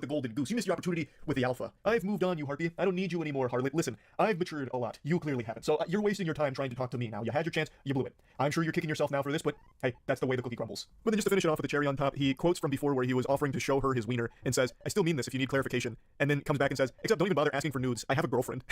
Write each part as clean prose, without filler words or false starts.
the golden goose. You missed your opportunity with the alpha. I've moved on, you harpy. I don't need you anymore, Harlot. Listen, I've matured a lot. You clearly haven't. So you're wasting your time trying to talk to me now. You had your chance, you blew it. I'm sure you're kicking yourself now for this, but hey, that's the way the cookie crumbles. But then just to finish it off with the cherry on top, he quotes from before where he was offering to show her his wiener and says, I still mean this if you need clarification. And then comes back and says, except don't even bother asking for nudes. I have a girlfriend.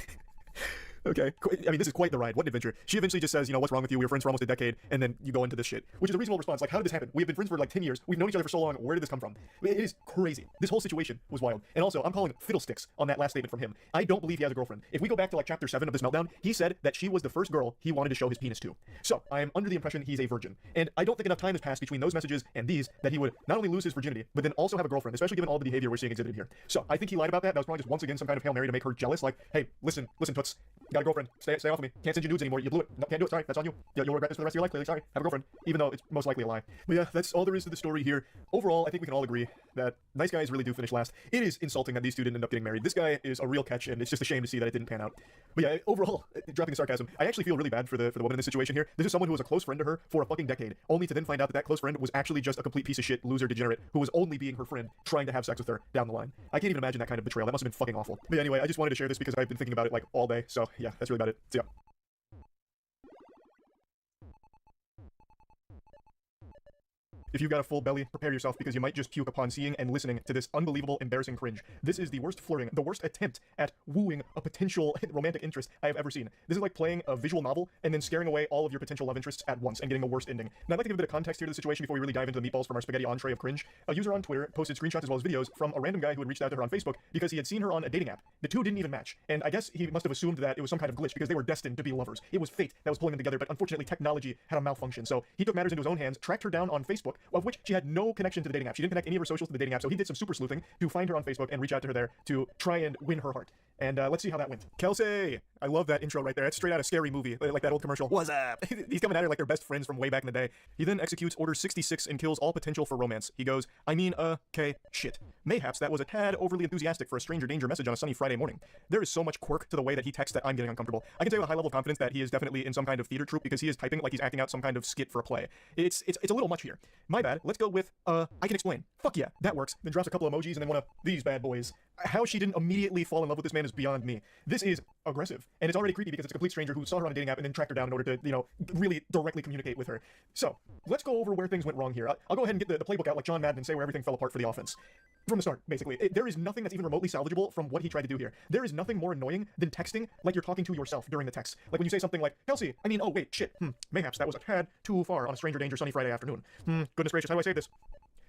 Okay, I mean, this is quite the ride. What an adventure. She eventually just says, you know, what's wrong with you? We were friends for almost a decade, and then you go into this shit, which is a reasonable response. Like, how did this happen? We have been friends for like 10 years. We've known each other for so long. Where did this come from? It is crazy. This whole situation was wild. And also, I'm calling fiddlesticks on that last statement from him. I don't believe he has a girlfriend. If we go back to like chapter 7 of this meltdown, he said that she was the first girl he wanted to show his penis to. So, I am under the impression he's a virgin. And I don't think enough time has passed between those messages and these that he would not only lose his virginity, but then also have a girlfriend, especially given all the behavior we're seeing exhibited here. So, I think he lied about that. That was probably just once again some kind of Hail Mary to make her jealous. Like, hey, listen, toots. Got a girlfriend. Stay off of me. Can't send you nudes anymore. You blew it. No, can't do it. Sorry. That's on you. You'll regret this for the rest of your life. Clearly. Sorry. Have a girlfriend. Even though it's most likely a lie. But yeah, that's all there is to the story here. Overall, I think we can all agree that nice guys really do finish last. It is insulting that these two didn't end up getting married. This guy is a real catch, and it's just a shame to see that it didn't pan out. But yeah, overall, dropping the sarcasm, I actually feel really bad for the woman in this situation here. This is someone who was a close friend to her for a fucking decade, only to then find out that close friend was actually just a complete piece of shit, loser, degenerate, who was only being her friend, trying to have sex with her down the line. I can't even imagine that kind of betrayal. That must have been fucking awful. But anyway, I just wanted to share this because I've been thinking about it like all day. So yeah, that's really about it. See ya. If you've got a full belly, prepare yourself because you might just puke upon seeing and listening to this unbelievable, embarrassing cringe. This is the worst flirting, the worst attempt at wooing a potential romantic interest I have ever seen. This is like playing a visual novel and then scaring away all of your potential love interests at once and getting a worst ending. Now I'd like to give a bit of context here to the situation before we really dive into the meatballs from our spaghetti entree of cringe. A user on Twitter posted screenshots as well as videos from a random guy who had reached out to her on Facebook because he had seen her on a dating app. The two didn't even match, and I guess he must have assumed that it was some kind of glitch because they were destined to be lovers. It was fate that was pulling them together, but unfortunately technology had a malfunction. So he took matters into his own hands, tracked her down on Facebook, of which she had no connection to the dating app. She didn't connect any of her socials to the dating app, so he did some super sleuthing to find her on Facebook and reach out to her there to try and win her heart. And let's see how that went. Kelsey! I love that intro right there. It's straight out of Scary Movie, like that old commercial. What's up? He's coming at her like they're best friends from way back in the day. He then executes Order 66 and kills all potential for romance. He goes, I mean, okay, shit. Mayhaps that was a tad overly enthusiastic for a stranger danger message on a sunny Friday morning. There is so much quirk to the way that he texts that I'm getting uncomfortable. I can tell you with a high level of confidence that he is definitely in some kind of theater troupe because he is typing like he's acting out some kind of skit for a play. It's a little much here. My bad. Let's go with, I can explain. Fuck yeah, that works. Then drops a couple emojis and then one of these bad boys. How she didn't immediately fall in love with this man is beyond me. This is aggressive, and it's already creepy because it's a complete stranger who saw her on a dating app and then tracked her down in order to, you know, really directly communicate with her. So, let's go over where things went wrong here. I'll go ahead and get the playbook out like John Madden and say where everything fell apart for the offense. From the start, basically. There is nothing that's even remotely salvageable from what he tried to do here. There is nothing more annoying than texting like you're talking to yourself during the text. Like when you say something like, Kelsey, I mean, oh wait, shit, mayhaps that was a tad too far on a stranger danger sunny Friday afternoon. Goodness gracious, how do I say this?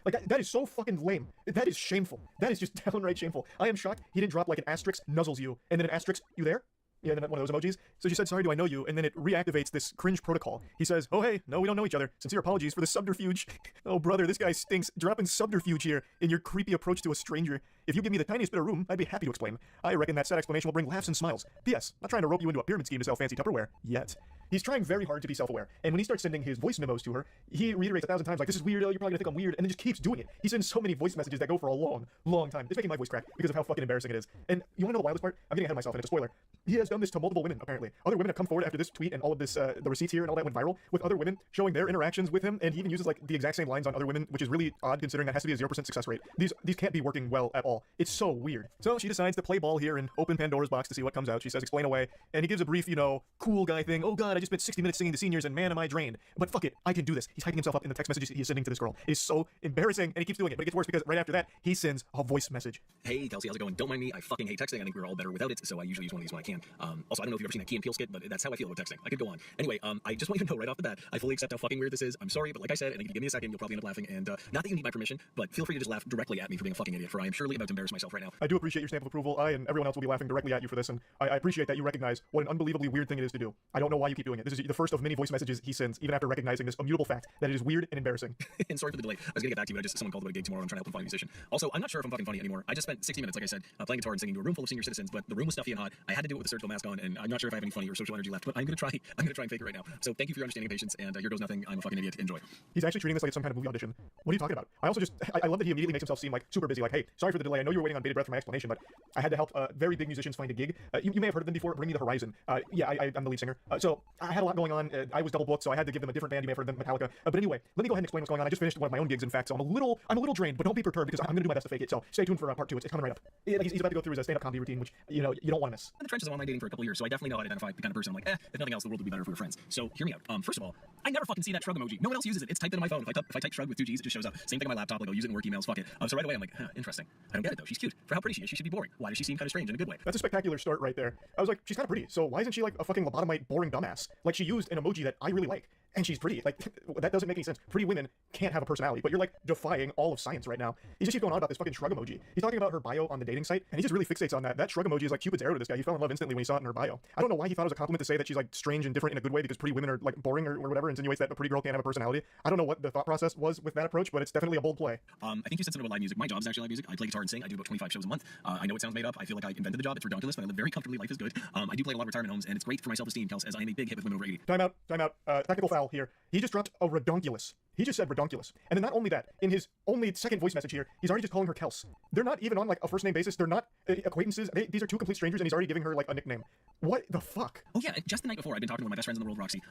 Like, that is so fucking lame. That is shameful. That is just downright shameful. I am shocked he didn't drop like an asterisk, nuzzles you, and then an asterisk, you there? Yeah, and then one of those emojis. So she said, sorry, do I know you? And then it reactivates this cringe protocol. He says, oh hey, no, we don't know each other. Sincere apologies for the subterfuge. Oh brother, this guy stinks. Dropping subterfuge here in your creepy approach to a stranger. If you give me the tiniest bit of room, I'd be happy to explain. I reckon that sad explanation will bring laughs and smiles. P.S. Not trying to rope you into a pyramid scheme to sell fancy Tupperware. Yet. He's trying very hard to be self-aware, and when he starts sending his voice memos to her, he reiterates 1,000 times like, this is weird, oh, you're probably gonna think I'm weird, and then just keeps doing it. He sends so many voice messages that go for a long, long time. It's making my voice crack because of how fucking embarrassing it is. And you wanna know the wildest part? I'm getting ahead of myself, and it's a spoiler. He has done this to multiple women, apparently. Other women have come forward after this tweet and all of this, the receipts here and all that went viral, with other women showing their interactions with him, and he even uses like the exact same lines on other women, which is really odd considering that has to be a 0% success rate. These can't be working well at all. It's so weird. So she decides to play ball here and open Pandora's box to see what comes out. She says, explain away, and he gives a brief, you know, cool guy thing. Oh god, I just spent 60 minutes singing to seniors and man am I drained. But fuck it, I can do this. He's hyping himself up in the text messages he's sending to this girl. It is so embarrassing, and he keeps doing it, but it gets worse because right after that, he sends a voice message. Hey Kelsey, how's it going? Don't mind me, I fucking hate texting. I think we're all better without it, so I usually use one of these when I can. Also, I don't know if you've ever seen a Key and Peele skit, but that's how I feel about texting. I could go on. Anyway, I just want you to know right off the bat, I fully accept how fucking weird this is. I'm sorry, but like I said, and if you give me a second, you'll probably end up laughing, and not that you need my permission, but feel free to just laugh directly at me for being a fucking idiot, for I am surely about to embarrass myself right now. I do appreciate your stamp of approval. I and everyone else will be laughing directly at you for this, and I appreciate that you recognize what an unbelievably weird thing it is to do. I don't know why you keep doing it. This is the first of many voice messages he sends, even after recognizing this immutable fact that it is weird and embarrassing. And sorry for the delay. I was gonna get back to you, but someone called about a gig tomorrow. I'm trying to help them find a musician. Also, I'm not sure if I'm fucking funny anymore. I just spent 60 minutes, like I said, playing guitar and singing to a room full of senior citizens, but the room was stuffy and hot. I had to do it with a surgical mental mask on, and I'm not sure if I have any funny or social energy left, but I'm gonna try. I'm gonna try and fake it right now. So thank you for your understanding and patience. And here goes nothing. I'm a fucking idiot. Enjoy. He's actually treating this like it's some kind of movie audition. What are you talking about? I also I love that he immediately makes himself seem like super busy. Like, hey, sorry for the delay. I know you were waiting on bated breath for my explanation, but I had to help very big musicians find a gig. You may have heard of them before. Bring Me the Horizon. Yeah, I'm the lead singer. So I had a lot going on. I was double booked, so I had to give them a different band. You may have heard of them, Metallica. But anyway, let me go ahead and explain what's going on. I just finished one of my own gigs, in fact, so I'm a little drained. But don't be perturbed because I'm gonna do my best to fake it. So stay tuned for part 2. It's coming right up. He's about to go through his stand-up comedy routine, which you don't want to miss. In the trenches of online dating for a couple years, so I definitely know how to identify the kind of person I'm like, if nothing else, the world would be better if we were friends. So hear me out. First of all, I never fucking see that shrug emoji. No one else uses it. It's typed in my phone. If I type shrug with 2 G's, it just shows up. Same thing on my laptop. Like, I'll use it in work emails. Fuck it. So right away, I'm like, interesting. I don't get it though. She's cute. For how pretty she is, she should be boring. Why does she seem kind of strange in a good way? That's a spectacular start right there. I was like, she's kind of pretty. So why isn't she like a fucking lobotomite, boring dumbass? Like, she used an emoji that I really like. And she's pretty. Like, that doesn't make any sense. Pretty women can't have a personality, but you're like defying all of science right now. He just keeps going on about this fucking shrug emoji. He's talking about her bio on the dating site, and he just really fixates on that. That shrug emoji is like Cupid's arrow to this guy. He fell in love instantly when he saw it in her bio. I don't know why he thought it was a compliment to say that she's like strange and different in a good way because pretty women are like boring or whatever, insinuates that a pretty girl can't have a personality. I don't know what the thought process was with that approach, but it's definitely a bold play. I think you said something about live music. My job is actually live music. I play guitar and sing. I do about 25 shows a month. I know it sounds made up. I feel like I invented the job. It's ridiculous, but I live very comfortably. Life is good. I do play a lot of retirement homes, and it's great for my self-esteem, Kels, as I am a big hit with women over 80. Time out. Technical foul here. He just dropped a redonkulous. He just said redonkulous. And then not only that, in his only second voice message here, he's already just calling her Kels. They're not even on like a first name basis. They're not acquaintances. These are 2 complete strangers, and he's already giving her like a nickname. What the fuck? Oh yeah, just the night before, I've been talking to one of my best friends in the world, Roxy.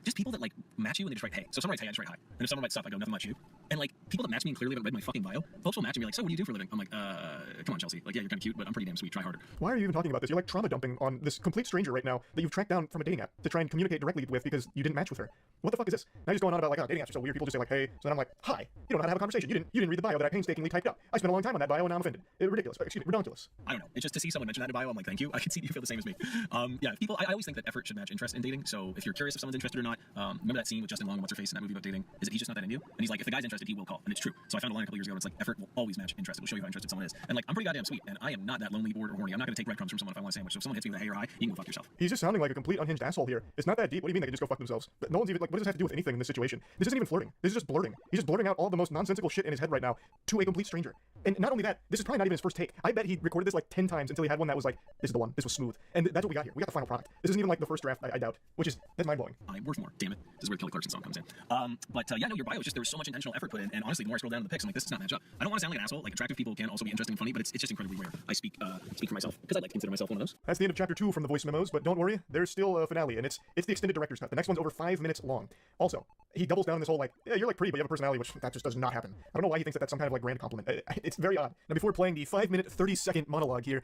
Just people that like match you and they just write hey. So someone writes hey, I just write hi. And if someone writes stuff, I go nothing much you. And like people that match me and clearly haven't read my fucking bio, folks will match me like, so what do you do for a living? I'm like, come on, Chelsea. Like, yeah, you're kind of cute, but I'm pretty damn sweet. Try harder. Why are you even talking about this? You're like trauma dumping on this complete stranger right now that you've tracked down from a dating app to try and communicate directly with because you didn't match with her. What the fuck is this? Now you're just going on about like, oh, dating apps are so weird. People just say like, hey. So then I'm like, hi. You don't know how to have a conversation. You didn't read the bio that I painstakingly typed up. I spent a long time on that bio and now I'm offended. It's ridiculous. Excuse me, redonkulous. I don't know. It's just to see someone mention that in bio, I'm like, thank you. I can see you feel the same as me. Yeah, people. I always think that effort should match interest in dating. So if you're curious if someone's interested or not, remember that scene with Justin Long and what's her face in that movie about dating? Is that he's just not that into you? And he's like, if the guy's interested, he will call, and it's true. So I found a line a couple years ago. It's like effort will always match interest. It will show you how interested someone is. And like, I'm pretty goddamn sweet, and I am not that lonely, bored, or horny. I'm not gonna take breadcrumbs from someone if I want a sandwich. So if someone hits me with a hey or hi, you can go fuck yourself. He's just sounding like a complete unhinged asshole here. It's not that deep. What do you mean they can just go fuck themselves? But no one's even like, what does this have to do with anything in this situation? This isn't even flirting. This is just blurting. He's just blurting out all the most nonsensical shit in his head right now to a complete stranger. And not only that, this is probably not even his first take. I bet he recorded this like 10 times until he had one that was like, this is the one. This was smooth. And that's what we got here. We got the final product. This isn't even like the first draft, I doubt. That's mind blowing. I'm worth more. Damn it. This is where the Kelly Clarkson song comes in. Yeah, no, your bio is just, there was so much intentional effort put in, and honestly, the more I scroll down to the pics, I'm like, this does not match up. I don't want to sound like an asshole. Like, attractive people can also be interesting and funny, but it's just incredibly rare. I speak for myself because I like to consider myself one of those. That's the end of chapter 2 from the voice memos, but don't worry, there's still a finale, and it's the extended director's cut. The next one's over 5 minutes long. Also, he doubles down on this whole like, yeah, you're like pretty, but you have a personality, which that just does not happen. I don't know why he thinks that that's some kind of like grand compliment. It's very odd. Now, before playing the 5-minute 30-second monologue here,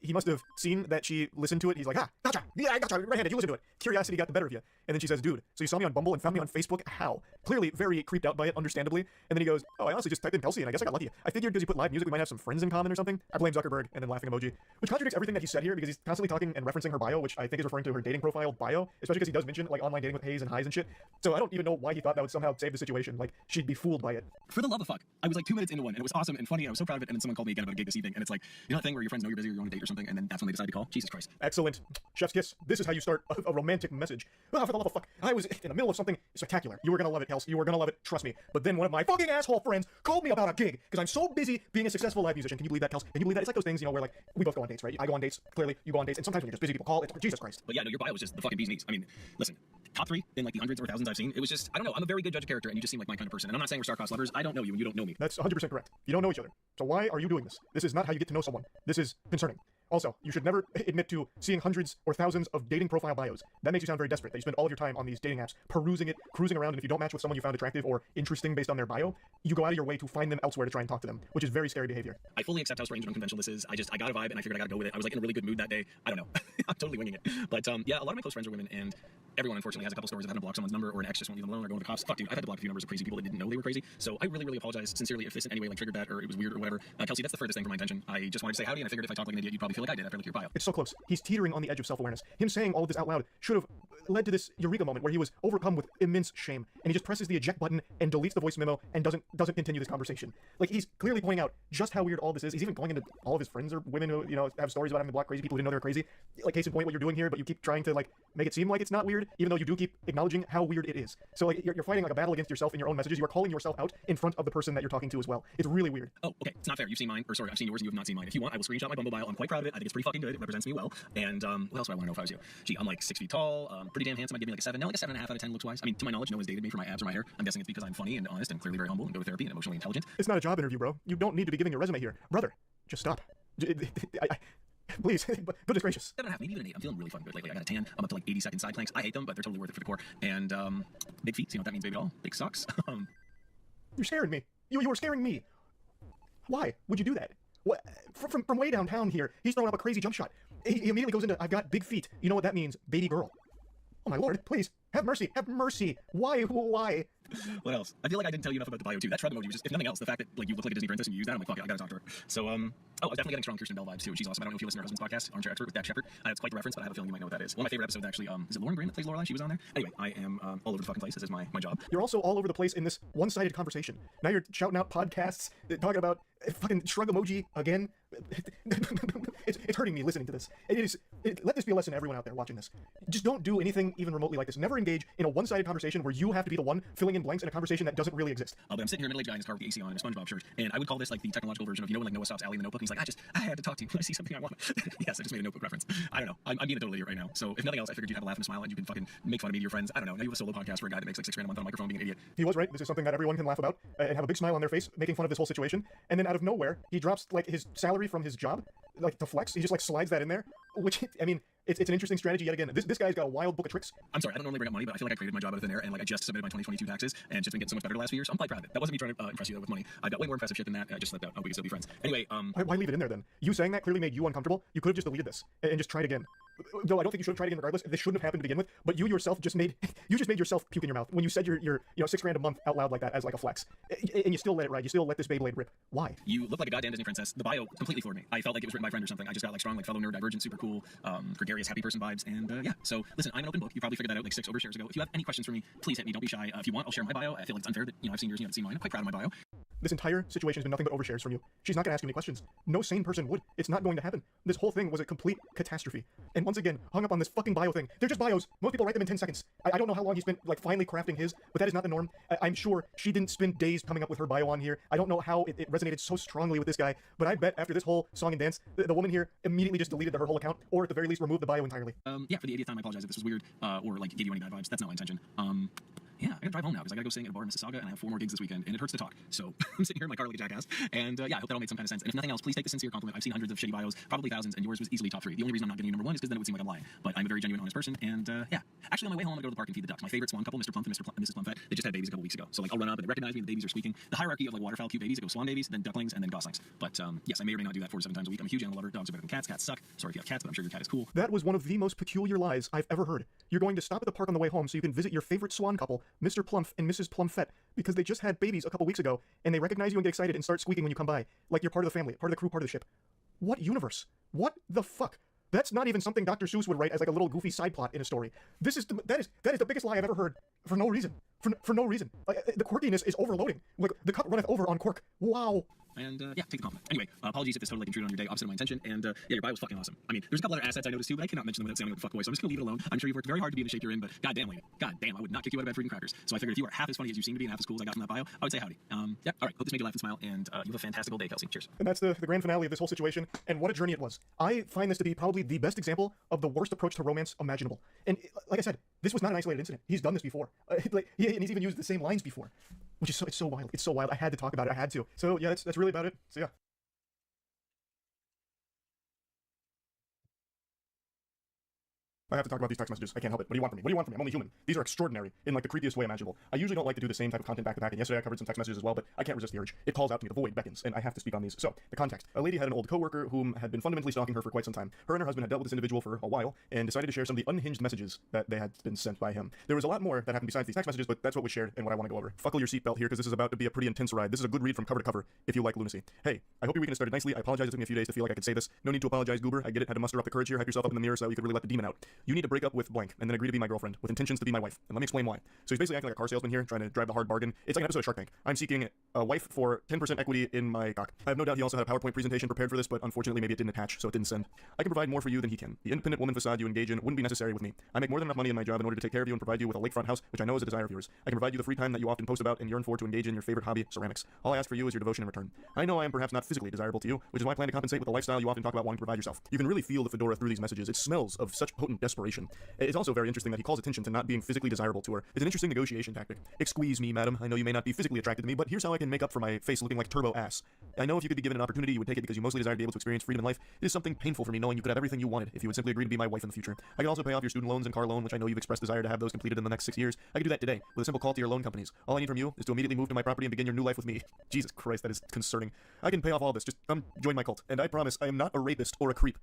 he must have seen that she listened to it. He's like, gotcha. Yeah, I gotcha. Right-handed. You listen to it. Curiosity got the better of you. And then she says, dude, so you saw me on Bumble and found me on Facebook? How? Clearly very creeped out by it, understandably. And then he goes, oh, I honestly just typed in Kelsey, and I guess I got lucky. I figured because you put live music, we might have some friends in common or something. I blame Zuckerberg, and then laughing emoji. Which contradicts everything that he said here, because he's constantly talking and referencing her bio, which I think is referring to her dating profile bio, especially because he does mention like online dating with hays and highs and shit. So I don't even know why he thought that would somehow save the situation. Like, she'd be fooled by it. For the love of fuck, I was like 2 minutes into one, and it was awesome and funny, and I was so proud of it, and then someone called me again about a gig this evening, and it's like, you know that thing where your friends know you're busy or you're on a date or something, and then that's when they decide to call? Jesus Christ. Excellent. Chef's kiss. This is how you start a romantic message. Oh, for the love of fuck. I was in the middle of something spectacular. You were gonna love it, Kels. You were gonna love it. Trust me. But then one of my fucking asshole friends called me about a gig because I'm so busy being a successful live musician. Can you believe that, Kels? Can you believe that? It's like those things, you know, where like we both go on dates, right? I go on dates. Clearly, you go on dates, and sometimes when you're just busy, people call. It's Jesus Christ. But yeah, no, your bio was just the fucking bee's knees. I mean, listen, top 3 in like the hundreds or thousands I've seen. It was just, I don't know. I'm a very good judge of character, and you just seem like my kind of person. And I'm not saying we're star-crossed lovers. I don't know you, and you don't know me. That's 100% correct. You don't know each other. So why are you doing this? This is not how you get to know someone. This is concerning. Also, you should never admit to seeing hundreds or thousands of dating profile bios. That makes you sound very desperate, that you spend all of your time on these dating apps, perusing it, cruising around, and if you don't match with someone you found attractive or interesting based on their bio, you go out of your way to find them elsewhere to try and talk to them, which is very scary behavior. I fully accept how strange and unconventional this is. I got a vibe, and I figured I gotta go with it. I was like in a really good mood that day. I don't know. I'm totally winging it. But yeah, a lot of my close friends are women, and everyone unfortunately has a couple stories of having to block someone's number, or an ex just won't leave them alone, or going to the cops. Fuck, dude, I've had to block a few numbers of crazy people that didn't know they were crazy. So I really apologize sincerely if this in any way like triggered that, or it was weird or whatever. Kelsey, that's the furthest thing from my intention. I just wanted to say howdy, and I figured if I talked like an idiot, you'd probably feel like I did after looking at your bio. It's so close. He's teetering on the edge of self-awareness. Him saying all of this out loud should have led to this eureka moment where he was overcome with immense shame, and he just presses the eject button and deletes the voice memo and doesn't continue this conversation. Like, he's clearly pointing out just how weird all this is. He's even going into all of his friends or women who, have stories about having to block crazy people who didn't know they were crazy. Like, case in point, what you're doing here, but you keep trying to, like, make it seem like it's not weird, even though you do keep acknowledging how weird it is. So, like, you're fighting, like, a battle against yourself in your own messages. You are calling yourself out in front of the person that you're talking to as well. It's really weird. Oh, okay. It's not fair. You've seen mine. Or sorry, I've seen yours and you have not seen mine. If you want, I will screenshot my Bumble bio. I'm quite proud of it. I think it's pretty fucking good. It represents me well. And what else do I want to know if I was you? Gee, I'm like 6 feet tall, pretty damn handsome. I'd give me like a 7. No, like a 7.5 out of 10 looks wise. I mean, to my knowledge, no one's dated me for my abs or my hair. I'm guessing it's because I'm funny and honest and clearly very humble and go to therapy and emotionally intelligent. It's not a job interview, bro. You don't need to be giving your resume here. Brother, just stop. Please, goodness gracious. 7.5, maybe even an 8. I'm feeling really fucking good lately. I got a tan. I'm up to like 80-second side planks. I hate them, but they're totally worth it for the core. And big feet. So you know what that means, baby doll? Big socks. You're scaring me. You were scaring me. Why would you do that? What? From way downtown here, he's throwing up a crazy jump shot. He immediately goes into, I've got big feet. You know what that means? Baby girl. Oh my lord, please, have mercy, have mercy. Why? What else? I feel like I didn't tell you enough about the bio too. That shrug emoji was just, if nothing else, the fact that like you look like a Disney princess and you use that, I'm like, fuck it, I gotta talk to her. So I was definitely getting strong Kirsten Bell vibes too. She's awesome. I don't know if you listen to her husband's podcast, Armchair Expert with Dax Shepard. It's quite the reference, but I have a feeling you might know what that is. One of my favorite episodes actually, is it Lauren Graham that plays Lorelai? She was on there. Anyway, I am all over the fucking place. This is my job. You're also all over the place in this one-sided conversation. Now you're shouting out podcasts, talking about fucking shrug emoji again. It's hurting me listening to this. Let this be a lesson to everyone out there watching this. Just don't do anything even remotely like this. Never engage in a one-sided conversation where you have to be the one filling in blanks in a conversation that doesn't really exist. But I'm sitting here, a middle-aged guy in his car with the AC on and a SpongeBob shirt, and I would call this like the technological version of, when like Noah stops Allie in the Notebook, and he's like, I had to talk to you when I see something I want. Yes, I just made a Notebook reference. I don't know. I'm being a total idiot right now. So if nothing else, I figured you'd have a laugh and a smile, and you can fucking make fun of me to your friends. I don't know. Now you have a solo podcast for a guy that makes like $6 grand a month on a microphone being an idiot. He was right. This is something that everyone can laugh about and have a big smile on their face, making fun of this whole situation. And then out of nowhere, he drops like his salary from his job, like to flex. He just like slides that in there, which I mean, it's an interesting strategy yet again. This guy's got a wild book of tricks. I'm sorry, I don't normally bring up money, but I feel like I created my job out of thin air, and like I just submitted my 2022 taxes, and it's just been getting so much better the last few years. So I'm quite proud of it. That wasn't me trying to impress you though with money. I've got way more impressive shit than that. I just slipped out. Oh, we can still be friends. Anyway, why leave it in there then? You saying that clearly made you uncomfortable. You could have just deleted this and just tried again. Though I don't think you should have tried again regardless. This shouldn't have happened to begin with. But you yourself just made yourself puke in your mouth when you said your $6 grand a month out loud like that as like a flex, and you still let it ride. You still let this Beyblade rip. Why? You look like a goddamn Disney princess. The bio completely floored me. I felt like it was written by a friend or something. I just got like strong, like fellow nerd, divergent, super cool, gregarious, happy person vibes, and yeah. So listen, I'm an open book. You probably figured that out like 6 overshares ago. If you have any questions for me, please hit me. Don't be shy. If you want, I'll share my bio. I feel like it's unfair that I've seen yours, you haven't seen mine. I'm quite proud of my bio. This entire situation has been nothing but overshares from you. She's not going to ask you any questions. No sane person would. It's not going to happen. This whole thing was a complete catastrophe. And once again, hung up on this fucking bio thing. They're just bios. Most people write them in 10 seconds. I don't know how long he spent like finally crafting his, but that is not the norm. I'm sure she didn't spend days coming up with her bio on here. I don't know how it resonated so strongly with this guy, but I bet after this whole song and dance, the woman here immediately just deleted her whole account, or at the very least removed the bio entirely. Yeah, for the 80th time, I apologize if this was weird, or like gave you any bad vibes. That's not my intention. Yeah, I gotta drive home now because I gotta go sing at a bar in Mississauga, and I have 4 more gigs this weekend, and it hurts to talk. So I'm sitting here in my car like a jackass, and yeah, I hope that all made some kind of sense. And if nothing else, please take the sincere compliment. I've seen hundreds of shitty bios, probably thousands, and yours was easily top 3. The only reason I'm not giving you number 1 is because then it would seem like I'm lying. But I'm a very genuine, honest person, and yeah. Actually, on my way home, I'm gonna go to the park and feed the ducks. My favorite swan couple, Mr. Plump and Mrs. Plumfette, they just had babies a couple weeks ago. So like, I'll run up and they recognize me, and the babies are squeaking. The hierarchy of like waterfowl cute babies, it goes swan babies, then ducklings, and then goslings. But yes, I may or may not do that 4 to 7 times a week. I'm a huge animal lover. Dogs are better than cats. Cats suck. Sorry if you have cats, but I'm sure your cat is cool. That was one of the most peculiar lies I've ever heard. You're going to stop at the park on the way home so you can visit your favorite swan couple, Mr. Plump and Mrs. Plumfette, because they just had babies a couple weeks ago, and they recognize you and get excited and start squeaking when you come by, like you're part of the family, part of the crew, part of the ship. What universe? What the fuck? That's not even something Dr. Seuss would write as like a little goofy side plot in a story. That is the biggest lie I've ever heard for no reason. For no reason. Like, the quirkiness is overloading. Like, the cup runneth over on quirk. Wow. And yeah, take the compliment. Anyway, apologies if this totally intruded on your day, opposite of my intention. And yeah, your bio was fucking awesome. I mean, there's a couple other assets I noticed too, but I cannot mention them without sounding like a fuckboy, so I'm just gonna leave it alone. I'm sure you've worked very hard to be in the shape you're in, but goddamn, lady, goddamn, I would not kick you out of bed for eating crackers. So I figured if you are half as funny as you seem to be and half as cool as I got from that bio, I would say howdy. Yeah, all right. Hope this made you laugh and smile, and you have a fantastical day, Kelsey. Cheers. And that's the grand finale of this whole situation, and what a journey it was. I find this to be probably the best example of the worst approach to romance imaginable. And like I said, this was not an isolated incident. He's done this before. And he's even used the same lines before, which is it's so wild. It's so wild. I had to talk about it. I had to. So yeah, that's really about it. So yeah. I have to talk about these text messages. I can't help it. What do you want from me? What do you want from me? I'm only human. These are extraordinary in like the creepiest way imaginable. I usually don't like to do the same type of content back to back, and yesterday I covered some text messages as well, but I can't resist the urge. It calls out to me. The void beckons, and I have to speak on these. So, the context. A lady had an old coworker whom had been fundamentally stalking her for quite some time. Her and her husband had dealt with this individual for a while, and decided to share some of the unhinged messages that they had been sent by him. There was a lot more that happened besides these text messages, but that's what was shared and what I want to go over. Buckle your seatbelt here, because this is about to be a pretty intense ride. This is a good read from cover to cover, if you like lunacy. Hey, I hope your weekend has started nicely. I apologize it took me a few days to feel like I could say this. No need to apologize, goober. I get it. Had to muster up the courage here. Hype yourself up in the mirror so you could really let the demon out. You need to break up with blank and then agree to be my girlfriend with intentions to be my wife. And let me explain why. So he's basically acting like a car salesman here, trying to drive the hard bargain. It's like an episode of Shark Tank. I'm seeking a wife for 10% equity in my cock. I have no doubt he also had a PowerPoint presentation prepared for this, but unfortunately maybe it didn't attach, so it didn't send. I can provide more for you than he can. The independent woman facade you engage in wouldn't be necessary with me. I make more than enough money in my job in order to take care of you and provide you with a lakefront house, which I know is a desire of yours. I can provide you the free time that you often post about and yearn for to engage in your favorite hobby, ceramics. All I ask for you is your devotion in return. I know I am perhaps not physically desirable to you, which is why I plan to compensate with the lifestyle you often talk about wanting to provide yourself. You can really feel the fedora through these messages. It smells of such potent desperation. It's also very interesting that he calls attention to not being physically desirable to her. It's an interesting negotiation tactic. Excuse me, madam. I know you may not be physically attracted to me, but here's how I can make up for my face looking like turbo ass. I know if you could be given an opportunity, you would take it because you mostly desire to be able to experience freedom in life. It is something painful for me knowing you could have everything you wanted if you would simply agree to be my wife in the future. I can also pay off your student loans and car loan, which I know you've expressed desire to have those completed in the next 6 years. I can do that today with a simple call to your loan companies. All I need from you is to immediately move to my property and begin your new life with me. Jesus Christ, that is concerning. I can pay off all this. Just come join my cult. And I promise I am not a rapist or a creep.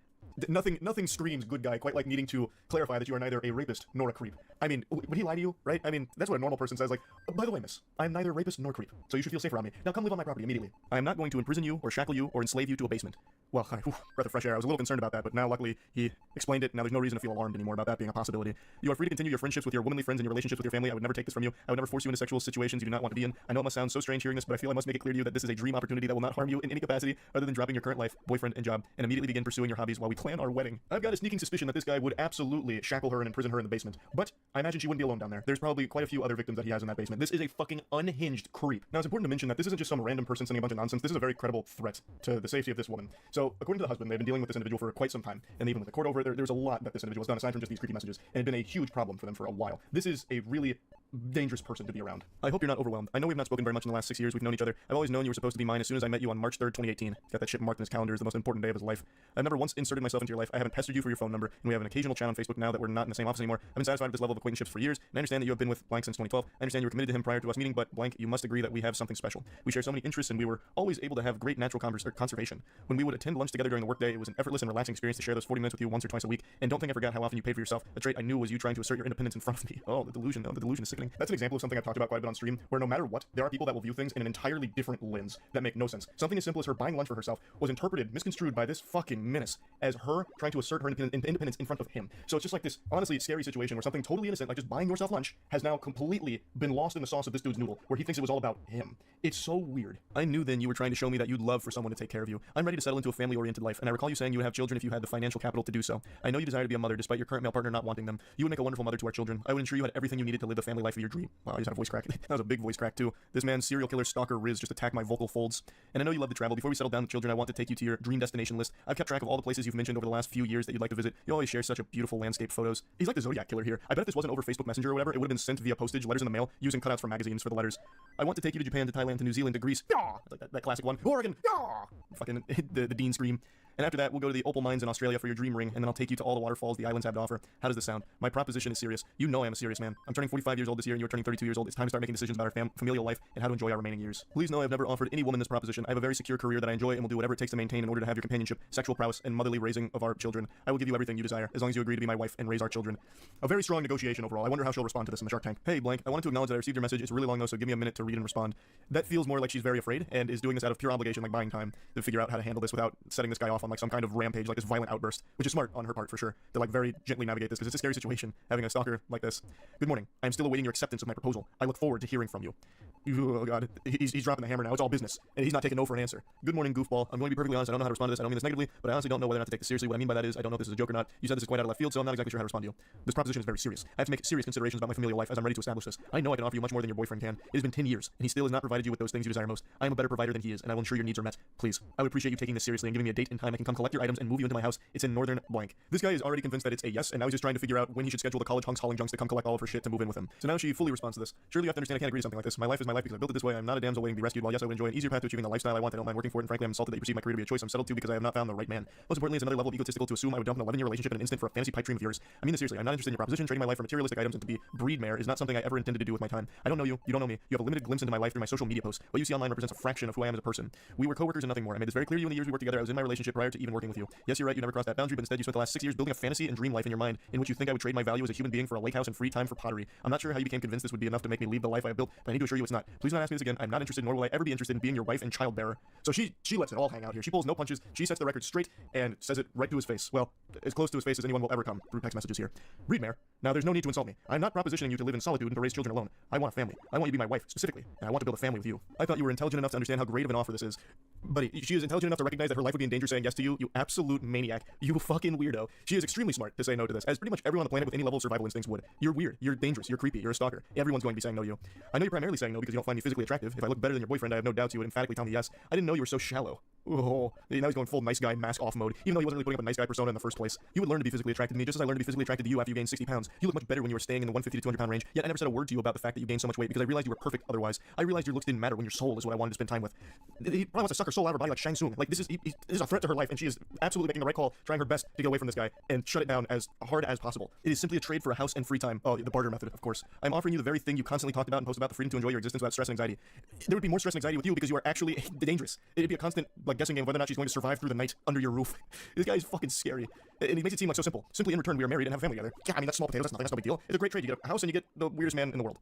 Nothing screams good guy quite like needing to clarify that you are neither a rapist nor a creep. I mean, would he lie to you, right? I mean, that's what a normal person says, like, oh, by the way, miss, I am neither a rapist nor a creep, so you should feel safe around me. Now come live on my property immediately. I am not going to imprison you or shackle you or enslave you to a basement. Well, breath of fresh air. I was a little concerned about that, but now luckily he explained it. Now there's no reason to feel alarmed anymore about that being a possibility. You are free to continue your friendships with your womanly friends and your relationships with your family. I would never take this from you. I would never force you into sexual situations you do not want to be in. I know it must sound so strange hearing this, but I feel I must make it clear to you that this is a dream opportunity that will not harm you in any capacity other than dropping your current life, boyfriend, and job, and immediately begin pursuing your hobbies while we plan our wedding. I've got a sneaking suspicion that this guy would absolutely shackle her and imprison her in the basement, but I imagine she wouldn't be alone down there. There's probably quite a few other victims that he has in that basement. This is a fucking unhinged creep. Now it's important to mention that this isn't just some random person sending a bunch of nonsense. This is a very credible threat to the safety of this woman. So according to the husband, they've been dealing with this individual for quite some time, and even with the court over it, there's a lot that this individual has done aside from just these creepy messages, and it's been a huge problem for them for a while. This is a really dangerous person to be around. I hope you're not overwhelmed. I know we've not spoken very much in the last 6 years. We've known each other. I've always known you were supposed to be mine as soon as I met you on March 3rd, 2018. He's got that shit marked in his calendar as the most important day of his life. I've never once inserted myself into your life. I haven't pestered you for your phone number, and we have an occasional chat on Facebook now that we're not in the same office anymore. I've been satisfied with this level of acquaintanceship for years, and I understand that you have been with blank since 2012. I understand you were committed to him prior to us meeting, but blank, you must agree that we have something special. We share so many interests, and we were always able to have great natural conservation. When we would attend lunch together during the workday, it was an effortless and relaxing experience to share those 40 minutes with you once or twice a week. And don't think I forgot how often you paid for yourself. A trait I knew was you trying to assert your independence in front of me. Oh, the delusion. Oh, the delusion is sickening. That's an example of something I've talked about quite a bit on stream, where no matter what, there are people that will view things in an entirely different lens that make no sense. Something as simple as her buying lunch for herself was interpreted, misconstrued by this fucking menace as her trying to assert her independence in front of him. So it's just like this honestly scary situation where something totally innocent, like just buying yourself lunch, has now completely been lost in the sauce of this dude's noodle, where he thinks it was all about him. It's so weird. I knew then you were trying to show me that you'd love for someone to take care of you. I'm ready to settle into a family-oriented life, and I recall you saying you would have children if you had the financial capital to do so. I know you desire to be a mother despite your current male partner not wanting them. You would make a wonderful mother to our children. I would ensure you had everything you needed to live the family life of your dream. Wow, I just had a voice crack. That was a big voice crack too. This man's serial killer stalker Riz just attacked my vocal folds. And I know you love to travel. Before we settle down with children, I want to take you to your dream destination list. I've kept track of all the places you've mentioned over the last few years that you'd like to visit. You always share such a beautiful landscape photos. He's like the Zodiac killer here. I bet if this wasn't over Facebook Messenger or whatever, it would have been sent via postage, letters in the mail, using cutouts from magazines for the letters. I want to take you to Japan, to Thailand, to New Zealand, to Greece. Yaw! Like that classic one. Oregon. Yaw! Fucking the Dean scream. And after that, we'll go to the opal mines in Australia for your dream ring, and then I'll take you to all the waterfalls the islands have to offer. How does this sound? My proposition is serious. You know I am a serious man. I'm turning 45 years old this year, and you're turning 32 years old. It's time to start making decisions about our familial life and how to enjoy our remaining years. Please know I've never offered any woman this proposition. I have a very secure career that I enjoy and will do whatever it takes to maintain in order to have your companionship, sexual prowess, and motherly raising of our children. I will give you everything you desire, as long as you agree to be my wife and raise our children. A very strong negotiation overall. I wonder how she'll respond to this in the Shark Tank. Hey, blank, I wanted to acknowledge that I received your message. It's really long though, so give me a minute to read and respond. That feels more like she's very afraid and is doing this out of pure obligation, like buying time, to figure out how to handle this without setting this guy off on like some kind of rampage, like this violent outburst, which is smart on her part for sure, to like very gently navigate this, because it's a scary situation having a stalker like this. Good morning. I am still awaiting your acceptance of my proposal. I look forward to hearing from you. Oh god, he's dropping the hammer now. It's all business, and he's not taking no for an answer. Good morning, goofball. I'm going to be perfectly honest. I don't know how to respond to this. I don't mean this negatively, but I honestly don't know whether or not to take this seriously. What I mean by that is, I don't know if this is a joke or not. You said this is quite out of left field, so I'm not exactly sure how to respond to you. This proposition is very serious. I have to make serious considerations about my familial life as I'm ready to establish this. I know I can offer you much more than your boyfriend can. It has been 10 years, and he still has not provided you with those things you desire most. I am a better provider than he is, and I will ensure your needs are met. Please, I would appreciate you taking this seriously and giving me a date and time I can come collect your items and move you into my house. It's in northern blank. This guy is already convinced that it's a yes, and now he's just trying to figure out when he should schedule the college hunks hauling junks to come collect all of her shit to move in with him. So now she fully responds to this. Surely you have to understand I can't agree to something like this. My life is my life because I built it this way. I'm not a damsel waiting to be rescued. While yes, I would enjoy an easier path to achieving the lifestyle I want, I don't mind working for it, and frankly I'm insulted that you perceive my career to be a choice I'm settled to because I have not found the right man. Most importantly, it's another level of egotistical to assume I would dump an 11-year relationship in an instant for a fantasy pipe dream of yours. I mean this seriously. I'm not interested in your proposition. Trading my life for materialistic items and to be breed mare is not something I ever intended to do with my time. I don't know you. You don't know me. You have a limited glimpse into my life through my social media posts. What you see online represents a fraction of who I am as a person. We were coworkers and nothing more. I made this very clear to you in the years we worked together. I was in my relationship prior to even working with you. Yes, you're right, you never crossed that boundary, but instead you spent the last 6 years building a fantasy and dream life in your mind in which you think I would trade my value as a human being for a lake house and free time for pottery. I'm not sure how you became convinced this would be enough to make me leave the life I have built, but I need to assure you it's not. Please don't ask me this again. I'm not interested, nor will I ever be interested in being your wife and child bearer. So she lets it all hang out here. She pulls no punches, she sets the record straight, and says it right to his face. Well, as close to his face as anyone will ever come through text messages here. Read, Mayor. Now, there's no need to insult me. I'm not propositioning you to live in solitude and to raise children alone. I want a family. I want you to be my wife, specifically, and I want to build a family with you. I thought you were intelligent enough to understand how great of an offer this is. Buddy, she is intelligent enough to recognize that her life would be in danger saying yes to you, you absolute maniac. You fucking weirdo. She is extremely smart to say no to this, as pretty much everyone on the planet with any level of survival instincts would. You're weird. You're dangerous. You're creepy. You're a stalker. Everyone's going to be saying no to you. I know you're primarily saying no because you don't find me physically attractive. If I look better than your boyfriend, I have no doubts you would emphatically tell me yes. I didn't know you were so shallow. Oh, now he's going full nice guy mask off mode, even though he wasn't really putting up a nice guy persona in the first place. You would learn to be physically attracted to me just as I learned to be physically attracted to you after you gained 60 pounds. You look much better when you were staying in the 150 to 200 pound range, yet I never said a word to you about the fact that you gained so much weight because I realized you were perfect otherwise. I realized your looks didn't matter when your soul is what I wanted to spend time with. He probably wants to suck her soul out of her body like Shang Tsung. Like, this is a threat to her life, and she is absolutely making the right call, trying her best to get away from this guy and shut it down as hard as possible. It is simply a trade for a house and free time. Oh, the barter method, of course. I'm offering you the very thing you constantly talked about and post about, the freedom to enjoy your existence without stress and anxiety. There would be more stress and anxiety with you because you are actually dangerous. It'd be a constant, like, guessing game of whether or not she's going to survive through the night under your roof. This guy is fucking scary. And he makes it seem like so simple. Simply in return, we are married and have a family together. Yeah, I mean, that's small potatoes, that's nothing, that's no big deal. It's a great trade. You get a house and you get the weirdest man in the world.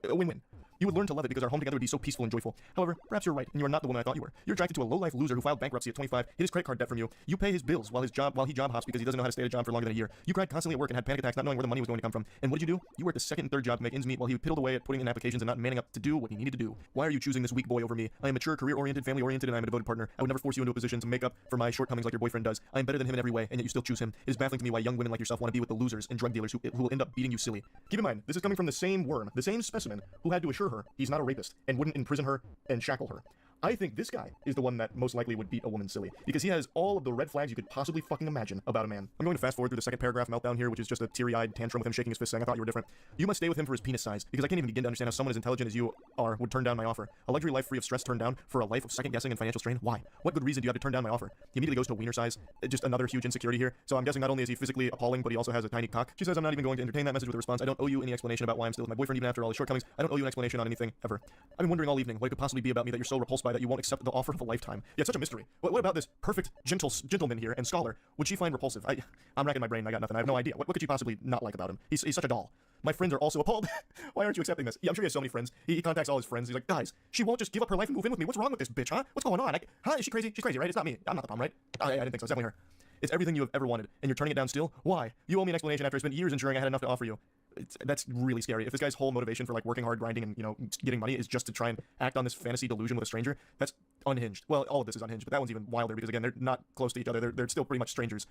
A win-win. You would learn to love it because our home together would be so peaceful and joyful. However, perhaps you're right, and you are not the woman I thought you were. You're attracted to a low-life loser who filed bankruptcy at 25, hid his credit card debt from you. You pay his bills while he job hops because he doesn't know how to stay at a job for longer than a year. You cried constantly at work and had panic attacks not knowing where the money was going to come from. And what did you do? You worked a second and third job to make ends meet while he piddled away at putting in applications and not manning up to do what he needed to do. Why are you choosing this weak boy over me? I am mature, career-oriented, family-oriented, and I am a devoted partner. I would never force you into a position to make up for my shortcomings like your boyfriend does. I am better than him in every way, and yet you still choose him. It is baffling to me why young women like yourself want to be with the losers and drug dealers who will end up beating you silly. Keep in mind, this is coming from the same worm, the same specimen, who had to assure her he's not a rapist and wouldn't imprison her and shackle her. I think this guy is the one that most likely would beat a woman silly, because he has all of the red flags you could possibly fucking imagine about a man. I'm going to fast forward through the second paragraph meltdown here, which is just a teary-eyed tantrum with him shaking his fist saying, I thought you were different. You must stay with him for his penis size, because I can't even begin to understand how someone as intelligent as you are would turn down my offer. A luxury life free of stress turned down for a life of second-guessing and financial strain? Why? What good reason do you have to turn down my offer? He immediately goes to wiener size, just another huge insecurity here. So I'm guessing not only is he physically appalling, but he also has a tiny cock. She says, I'm not even going to entertain that message with a response. I don't owe you any explanation about why I'm still with my boyfriend even after all his shortcomings. I don't owe you an explanation on anything, ever. I've been wondering all evening what it could possibly be about me that you're so repulsed by that you won't accept the offer of a lifetime. Yeah, it's such a mystery. What about this perfect, gentleman here and scholar would she find repulsive? I'm racking my brain. I got nothing. I have no idea. What could she possibly not like about him? He's such a doll. My friends are also appalled. Why aren't you accepting this? Yeah, I'm sure he has so many friends. He contacts all his friends. He's like, guys, she won't just give up her life and move in with me. What's wrong with this bitch, huh? What's going on? Huh? Is she crazy? She's crazy, right? It's not me. I'm not the problem, right? I didn't think so. It's definitely her. It's everything you have ever wanted, and you're turning it down still? Why? You owe me an explanation after I spent years ensuring I had enough to offer you. That's really scary. If this guy's whole motivation for like working hard, grinding, and getting money is just to try and act on this fantasy delusion with a stranger, that's unhinged. Well, all of this is unhinged, but that one's even wilder because again, they're not close to each other. They're still pretty much strangers.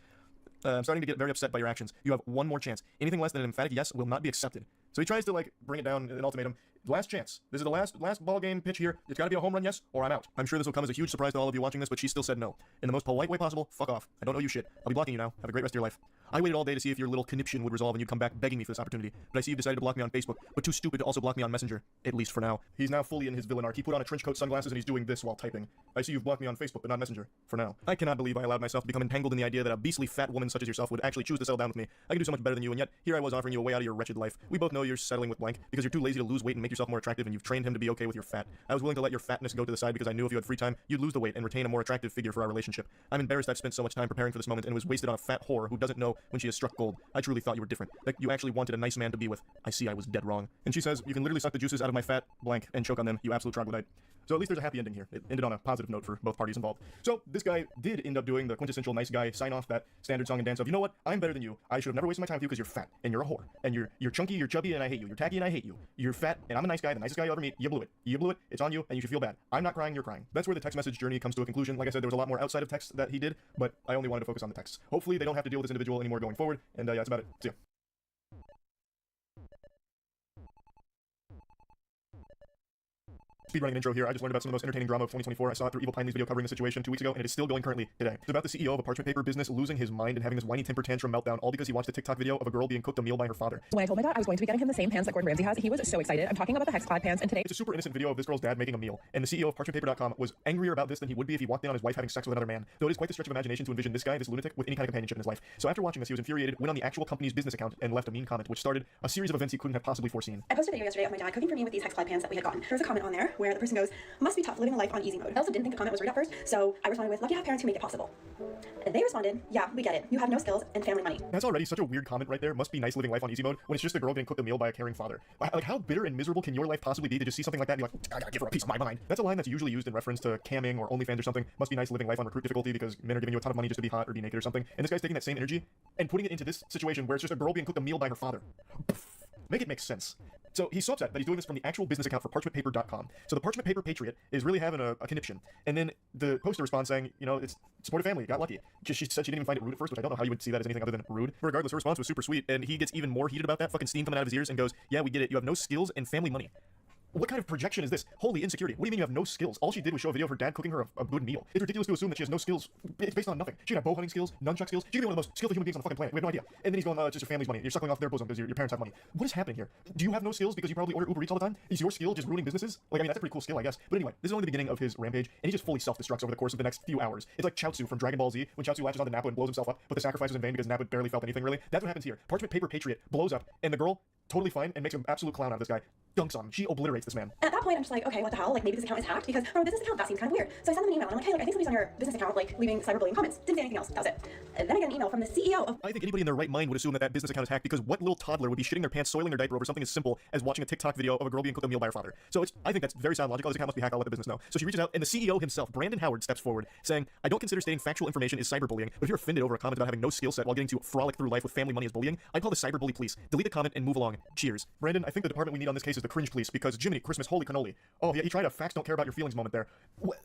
I'm starting to get very upset by your actions. You have one more chance. Anything less than an emphatic yes will not be accepted. So he tries to like bring it down, an ultimatum. Last chance. This is the last ball game pitch here. It's got to be a home run, yes, or I'm out. I'm sure this will come as a huge surprise to all of you watching this, but she still said no. In the most polite way possible, fuck off. I don't owe you shit. I'll be blocking you now. Have a great rest of your life. I waited all day to see if your little conniption would resolve and you'd come back begging me for this opportunity. But I see you've decided to block me on Facebook, but too stupid to also block me on Messenger. At least for now. He's now fully in his villain arc. He put on a trench coat, sunglasses, and he's doing this while typing. I see you've blocked me on Facebook, but not Messenger. For now. I cannot believe I allowed myself to become entangled in the idea that a beastly fat woman such as yourself would actually choose to settle down with me. I could do so much better than you, and yet here I was offering you a way out of your wretched life. We both know you're settling with blank because you're too lazy to lose weight and make yourself more attractive, and you've trained him to be okay with your fat. I was willing to let your fatness go to the side because I knew if you had free time, you'd lose the weight and retain a more attractive figure for our relationship. I'm embarrassed I've spent so much time preparing for this moment and was wasted on a fat whore who doesn't know when she has struck gold. I truly thought you were different, that you actually wanted a nice man to be with. I see I was dead wrong. And she says, you can literally suck the juices out of my fat blank and choke on them, you absolute troglodyte. So at least there's a happy ending here. It ended on a positive note for both parties involved. So this guy did end up doing the quintessential nice guy sign off, that standard song and dance of, you know what, I'm better than you. I should have never wasted my time with you because you're fat and you're a whore. And you're chunky, you're chubby, and I hate you. You're tacky and I hate you. You're fat and I'm a nice guy, the nicest guy you'll ever meet. You blew it. You blew it. It's on you and you should feel bad. I'm not crying, you're crying. That's where the text message journey comes to a conclusion. Like I said, there was a lot more outside of text that he did, but I only wanted to focus on the text. Hopefully they don't have to deal with this individual anymore going forward. And yeah, that's about it. See ya. Speedrunning intro here. I just learned about some of the most entertaining drama of 2024. I saw it through Evil Pinely's video covering the situation 2 weeks ago, and it is still going currently today. It's about the CEO of a parchment paper business losing his mind and having this whiny temper tantrum meltdown, all because he watched a TikTok video of a girl being cooked a meal by her father. When I told my dad I was going to be getting him the same pants that Gordon Ramsay has, he was so excited. I'm talking about the Hexclad pants, and today it's a super innocent video of this girl's dad making a meal, and the CEO of parchmentpaper.com was angrier about this than he would be if he walked in on his wife having sex with another man. Though it is quite the stretch of imagination to envision this guy, this lunatic, with any kind of companionship in his life. So after watching this, he was infuriated, went on the actual company's business account, and left a mean comment, which started a series of events he couldn't have possibly foreseen. I posted a video yesterday of my dad cooking for me with these Hexclad pants that we had gotten. There was a comment on there where the person goes, must be tough living a life on easy mode. I also didn't think the comment was rude at first, so I responded with, lucky to have parents who make it possible. And they responded, yeah, we get it. You have no skills and family money. That's already such a weird comment right there. Must be nice living life on easy mode when it's just a girl getting cooked a meal by a caring father. Like, how bitter and miserable can your life possibly be to just see something like that and be like, I gotta give her a piece of my mind? That's a line that's usually used in reference to camming or OnlyFans or something. Must be nice living life on recruit difficulty because men are giving you a ton of money just to be hot or be naked or something. And this guy's taking that same energy and putting it into this situation where it's just a girl being cooked a meal by her father. Make it make sense. So he's so upset that he's doing this from the actual business account for parchmentpaper.com. So the Parchment Paper Patriot is really having a conniption. And then the poster responds saying, you know, it's supportive family, got lucky. She said she didn't even find it rude at first, which I don't know how you would see that as anything other than rude. But regardless, her response was super sweet, and he gets even more heated about that, fucking steam coming out of his ears, and goes, yeah, we get it, you have no skills and family money. What kind of projection is this? Holy insecurity. What do you mean you have no skills? All she did was show a video of her dad cooking her a good meal. It's ridiculous to assume that she has no skills. It's based on nothing. She can have bow hunting skills, nunchuck skills. She can be one of the most skillful human beings on the fucking planet. We have no idea. And then he's going, it's just your family's money. You're suckling off their bosom because your parents have money. What is happening here? Do you have no skills because you probably order Uber Eats all the time? Is your skill just ruining businesses? Like, I mean, that's a pretty cool skill, I guess. But anyway, this is only the beginning of his rampage, and he just fully self-destructs over the course of the next few hours. It's like Chaozu from Dragon Ball Z, when Chaozu latches onto Nappa and blows himself up, but the sacrifice was in vain because Nappa barely felt anything, really. That's what happens here. Parchment Paper Patriot blows up, and the girl, totally fine, and makes an absolute clown out of this guy. Dunks on him. She obliterates this man. And at that point, I'm just like, okay, what the hell? Like, maybe this account is hacked because from a business account, that seems kind of weird. So I send them an email, and I'm like, hey, like, I think somebody's on your business account, like, leaving cyberbullying comments. Didn't say anything else. That was it. And then I get an email from the CEO of... I think anybody in their right mind would assume that that business account is hacked because what little toddler would be shitting their pants, soiling their diaper over something as simple as watching a TikTok video of a girl being cooked a meal by her father? So I think that's very sound logical. This account must be hacked. I'll let the business know. So she reaches out, and the CEO himself, Brandon Howard, steps forward, saying, I don't consider stating factual information is cyberbullying, but if you're offended over a comment about having no skill set while getting to frolic through life with family money as bullying, I'd call the cyberbully police. Delete the comment and move along. Cheers. Brandon, I think the department we need on this case is the cringe police because Jiminy Christmas, holy cannoli. Oh, yeah, he tried a facts don't care about your feelings moment there.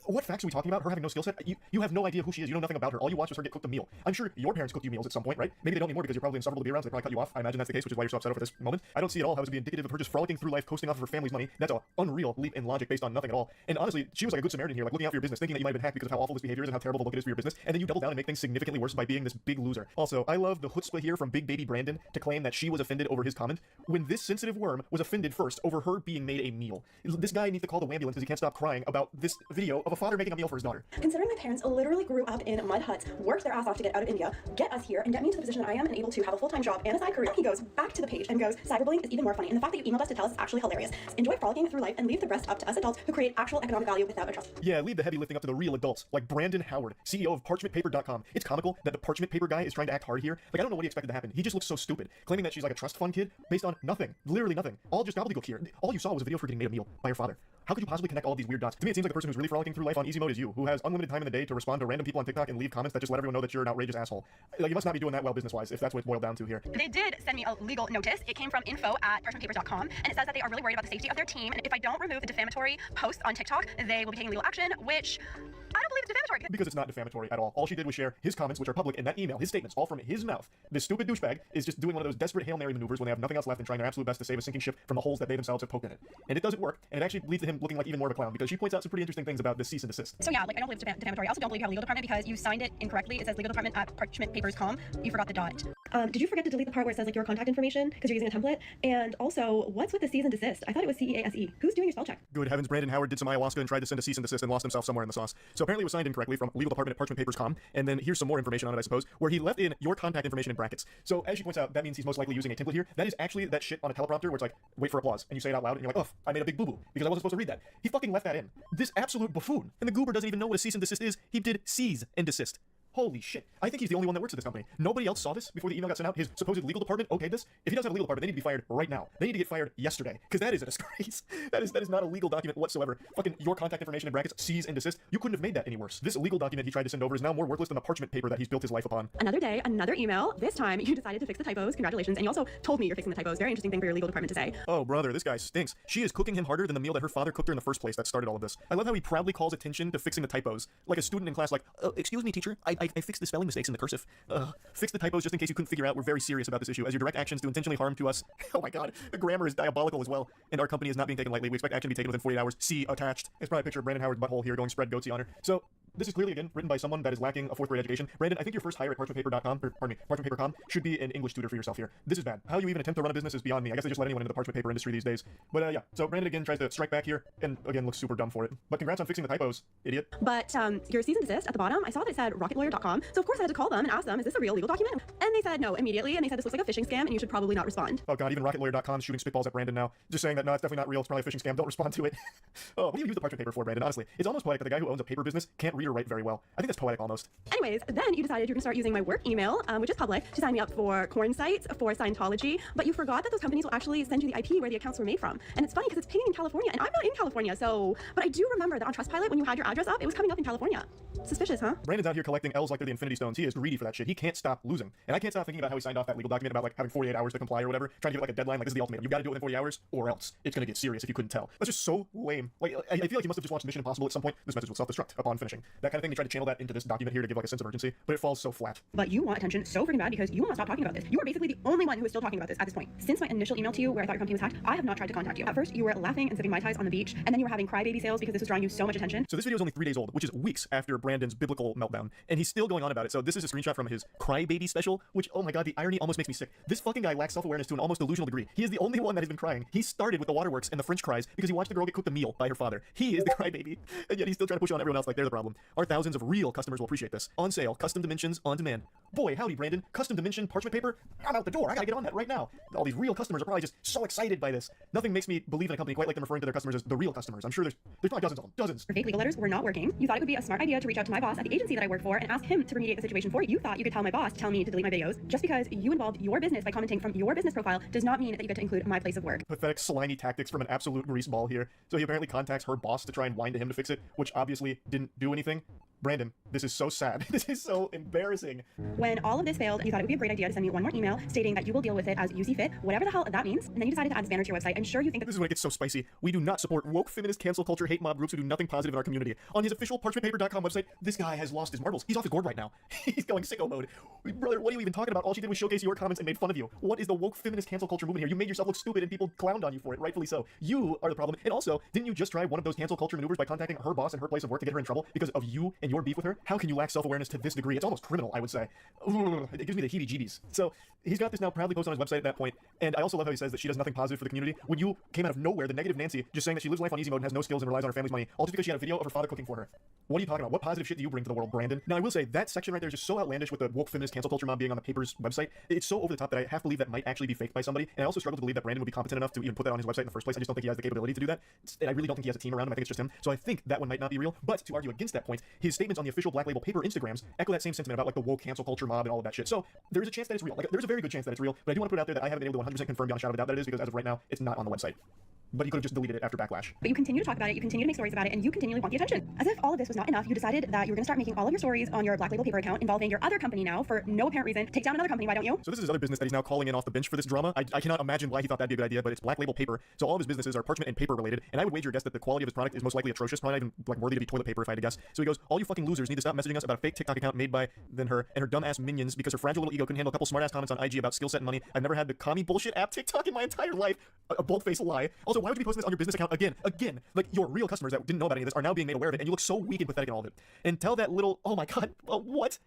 What facts are we talking about? Her having no skill set? You have no idea who she is. You know nothing about her. All you watched was her get cooked a meal. I'm sure your parents cooked you meals at some point, right? Maybe they don't anymore because you're probably insufferable to be around, so they probably cut you off. I imagine that's the case, which is why you're so upset over this moment. I don't see at all how this would be indicative of her just frolicking through life, coasting off of her family's money. That's an unreal leap in logic based on nothing at all. And honestly, she was like a good Samaritan here, like looking out for your business, thinking that you might have been hacked because of how awful this behavior is and how terrible the look it is for your business, and then you double down and make things significantly worse by being this big loser. Also, I love the chutzpah here from Big Baby Brandon to claim that she was offended over his comment when this sensitive worm was offended first over her being made a meal. This guy needs to call the ambulance because he can't stop crying about this video of a father making a meal for his daughter. Considering my parents literally grew up in mud huts, worked their ass off to get out of India, get us here, and get me into the position that I am and able to have a full-time job and a side career, he goes back to the page and goes, cyberbullying is even more funny, and the fact that you emailed us to tell us is actually hilarious. Enjoy frolicking through life and leave the rest up to us adults who create actual economic value without a trust. Yeah, leave the heavy lifting up to the real adults, like Brandon Howard, CEO of ParchmentPaper.com. It's comical that the Parchment Paper guy is trying to act hard here. Like, I don't know what he expected to happen. He just looks so stupid, claiming that she's like a trust fund kid based on nothing. Literally nothing. All just gobbledygook here. All you saw was a video of her getting made a meal by her father. How could you possibly connect all these weird dots? To me, it seems like the person who's really frolicking through life on easy mode is you, who has unlimited time in the day to respond to random people on TikTok and leave comments that just let everyone know that you're an outrageous asshole. Like, you must not be doing that well business-wise, if that's what it's boiled down to here. They did send me a legal notice. It came from info@parchmentpapers.com, and it says that they are really worried about the safety of their team, and if I don't remove the defamatory posts on TikTok, they will be taking legal action, which I don't believe it's defamatory. Because it's not defamatory at all. All she did was share his comments, which are public, in that email, his statements, all from his mouth. This stupid douchebag is just doing one of those desperate Hail Mary maneuvers when they have nothing else left and trying their absolute best to save a sinking ship from the holes that they themselves have poked in it. And it doesn't work, and it actually leads to him looking like even more of a clown, because she points out some pretty interesting things about this cease and desist. So yeah, like, I don't believe it's defamatory. I also don't believe you have a legal department because you signed it incorrectly. It says legal department at parchmentpapers.com. You forgot the dot. Did you forget to delete the part where it says like your contact information because you're using a template? And also, what's with the cease and desist? I thought it was CEASE. Who's doing your spell check? Good heavens, Brandon Howard did some ayahuasca and tried to send a cease and desist and lost himself somewhere in the sauce. So apparently it was signed incorrectly from legal department at parchmentpapers.com, and then here's some more information on it, I suppose, where he left in your contact information in brackets. So as she points out, that means he's most likely using a template here. That is actually that shit on a teleprompter where it's like, wait for applause, and you say it out loud, and you're like, ugh, I made a big boo-boo, because I wasn't supposed to read that. He fucking left that in. This absolute buffoon. And the goober doesn't even know what a cease and desist is. He did seize and desist. Holy shit. I think he's the only one that works at this company. Nobody else saw this before the email got sent out. His supposed legal department okayed this. If he doesn't have a legal department, they need to be fired right now. They need to get fired yesterday, because that is a disgrace. That is not a legal document whatsoever. Fucking your contact information in brackets, seize and desist. You couldn't have made that any worse. This legal document he tried to send over is now more worthless than the parchment paper that he's built his life upon. Another day, another email. This time, you decided to fix the typos. Congratulations. And you also told me you're fixing the typos. Very interesting thing for your legal department to say. Oh, brother, this guy stinks. She is cooking him harder than the meal that her father cooked her in the first place that started all of this. I love how he proudly calls attention to fixing the typos. Like a student in class, like, excuse me, teacher, I fixed the spelling mistakes in the cursive. Fix the typos just in case you couldn't figure out. We're very serious about this issue, as your direct actions do intentionally harm to us. Oh my god, the grammar is diabolical as well. And our company is not being taken lightly. We expect action to be taken within 48 hours. See attached. It's probably a picture of Brandon Howard's butthole here going spread goatsy on her. So, This is clearly, again, written by someone that is lacking a 4th grade education. Brandon, I think your first hire at parchmentpaper.com, or pardon me, parchmentpaper.com should be an English tutor for yourself here. This is bad. How you even attempt to run a business is beyond me. I guess they just let anyone into the parchment paper industry these days. But yeah, so Brandon again tries to strike back here, and again looks super dumb for it. But congrats on fixing the typos, idiot. But your cease and desist at the bottom, I saw that it said rocketlawyer.com. So of course I had to call them and ask them, is this a real legal document? And they said no immediately, and they said this looks like a phishing scam and you should probably not respond. Oh god, even rocketlawyer.com is shooting spitballs at Brandon now. Just saying that, no, it's definitely not real, it's probably a phishing scam, don't respond to it. Oh, what do you use the parchment paper for, Brandon? Honestly, it's almost poetic that the guy who owns a paper business can't read or write very well. I think that's poetic almost. Anyways, then you decided you're gonna start using my work email, which is public, to sign me up for corn sites, for Scientology, but you forgot that those companies will actually send you the IP where the accounts were made from. And it's funny because it's pinging in California, and I'm not in California, so, but I do remember that on Trustpilot, when you had your address up, it was coming up in California. Suspicious, huh? Brandon's out here collecting L's like they're the Infinity Stones. He is greedy for that shit. He can't stop losing. And I can't stop thinking about how he signed off that legal document about like having 48 hours to comply or whatever, trying to give it like a deadline, like this is the ultimatum. You gotta do it within 40 hours or else it's gonna get serious if you couldn't tell. That's just so lame. Like, I feel like he must have just watched Mission Impossible at some point. This message will self-destruct upon finishing. That kind of thing, they tried to channel that into this document here to give like a sense of urgency, but it falls so flat. But you want attention so freaking bad because you want to stop talking about this. You are basically the only one who is still talking about this at this point. Since my initial email to you where I thought your company was hacked, I have not tried to contact you. At first, you were laughing and sipping Mai Tais on the beach, and then you were having crybaby sales because this was drawing you so much attention. So this video is only 3 days old, which is weeks after Brandon's biblical meltdown, and he's still going on about it. So this is a screenshot from his crybaby special, which, oh my god, the irony almost makes me sick. This fucking guy lacks self-awareness to an almost delusional degree. He is the only one that has been crying. He started with the waterworks and the French cries because he watched the girl get cooked a meal by her father. He is the crybaby, and yet he's still trying to push on everyone else like they're the problem. Our thousands of real customers will appreciate this. On sale, custom dimensions on demand. Boy, howdy, Brandon. Custom dimension parchment paper? I'm out the door. I gotta get on that right now. All these real customers are probably just so excited by this. Nothing makes me believe in a company quite like them referring to their customers as the real customers. I'm sure there's probably dozens of them. Dozens. Your fake legal letters were not working. You thought it would be a smart idea to reach out to my boss at the agency that I work for and ask him to remediate the situation for you. You thought you could tell my boss to tell me to delete my videos. Just because you involved your business by commenting from your business profile does not mean that you get to include my place of work. Pathetic, slimy tactics from an absolute greaseball here. So he apparently contacts her boss to try and whine to him to fix it, which obviously didn't do anything. Brandon, this is so sad. This is so embarrassing. When all of this failed, you thought it would be a great idea to send me one more email stating that you will deal with it as you see fit, whatever the hell that means, and then you decided to add this banner to your website. I'm sure you think that this is when it gets so spicy. We do not support woke, feminist, cancel culture, hate mob groups who do nothing positive in our community. On his official parchmentpaper.com website, this guy has lost his marbles. He's off his gourd right now. He's going sicko mode. Brother, what are you even talking about? All she did was showcase your comments and made fun of you. What is the woke, feminist, cancel culture movement here? You made yourself look stupid and people clowned on you for it, rightfully so. You are the problem. And also, didn't you just try one of those cancel culture maneuvers by contacting her boss and her place of work to get her in trouble because of you and your beef with her? How can you lack self-awareness to this degree? It's almost criminal, I would say. It gives me the heebie-jeebies. So he's got this now proudly posted on his website at that point, and I also love how he says that she does nothing positive for the community. When you came out of nowhere, the negative Nancy, just saying that she lives life on easy mode and has no skills and relies on her family's money, all just because she had a video of her father cooking for her. What are you talking about? What positive shit do you bring to the world, Brandon? Now, I will say, that section right there is just so outlandish with the woke feminist cancel culture mob being on the paper's website. It's so over the top that I half believe that might actually be faked by somebody, and I also struggle to believe that Brandon would be competent enough to even put that on his website in the first place. I just don't think he has the capability to do that, and I really don't think he has a team around him. I think it's just him. So I think that one might not be real, but to argue against that point, his statements on the official Black Label Paper Instagrams echo that same sentiment about like the woke cancel culture mob and all of that shit. So there is a chance that it's real. Like, there's a very good chance that it's real, but I do want to put it out there that I haven't been able to 100% confirm beyond a shadow of a doubt that it is, because as of right now, it's not on the website. But he could have just deleted it after backlash. But you continue to talk about it, you continue to make stories about it, and you continually want the attention. As if all of this was not enough, you decided that you were going to start making all of your stories on your Black Label Paper account involving your other company now for no apparent reason. Take down another company, why don't you? So this is his other business that he's now calling in off the bench for this drama. I cannot imagine why he thought that'd be a good idea, but it's Black Label Paper. So all of his businesses are parchment and paper related, and I would wager a guess that the quality of his product is most likely atrocious, probably not even like worthy to be toilet paper if I had to guess. So he goes, all you fucking losers need to stop messaging us about a fake TikTok account made by her and her dumbass minions because her fragile little ego couldn't handle a couple smart ass comments on IG about skill set and money. I've never had the commie bullshit app TikTok in my entire life. A bold-faced lie. Also, why would you be posting this on your business account again? Like, your real customers that didn't know about any of this are now being made aware of it, and you look so weak and pathetic in all of it. And tell that little, oh my god, what?